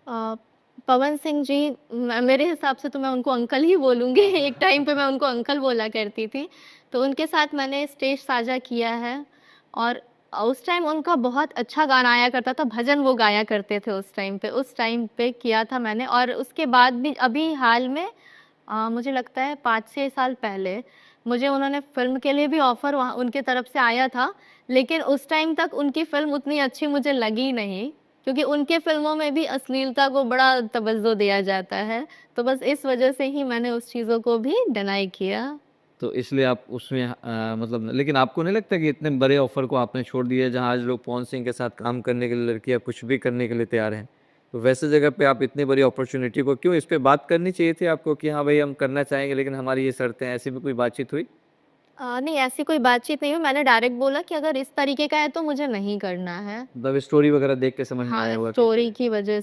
अ, पवन सिंह जी मेरे हिसाब से तो मैं उनको अंकल ही बोलूँगी। एक टाइम पे मैं उनको अंकल बोला करती थी। तो उनके साथ मैंने स्टेज साझा किया है और उस टाइम उनका बहुत अच्छा गाना आया करता था, भजन वो गाया करते थे उस टाइम पे किया था मैंने और उसके बाद भी अभी हाल में मुझे लगता है 5-6 साल पहले मुझे उन्होंने फ़िल्म के लिए भी ऑफ़र वहाँ उनके तरफ से आया था, लेकिन उस टाइम तक उनकी फ़िल्म उतनी अच्छी मुझे लगी नहीं, क्योंकि उनके फ़िल्मों में भी अश्लीलता को बड़ा तवज्जो दिया जाता है, तो बस इस वजह से ही मैंने उस चीज़ों को भी डिनाई किया। तो इसलिए आप उसमें मतलब लेकिन आपको नहीं लगता कि इतने बड़े ऑफ़र को आपने छोड़ दिया जहाँ आज लोग पवन सिंह के साथ काम करने के लिए लड़कियाँ कुछ भी करने के लिए तैयार हैं। तो वैसे जगह पे आप इतनी बड़ी अपॉर्च्युनिटी को क्यों इस पे बात करनी चाहिए थी आपको कि हाँ भाई हम करना चाहेंगे लेकिन हमारी ये शर्तें हैं, ऐसी भी कोई बातचीत हुई? नहीं ऐसी कोई बातचीत नहीं हुई, मैंने डायरेक्ट बोला कि अगर इस तरीके का है तो मुझे नहीं करना है। मतलब स्टोरी वगैरह देख के समझ में हाँ, आया होगा कि स्टोरी की वजह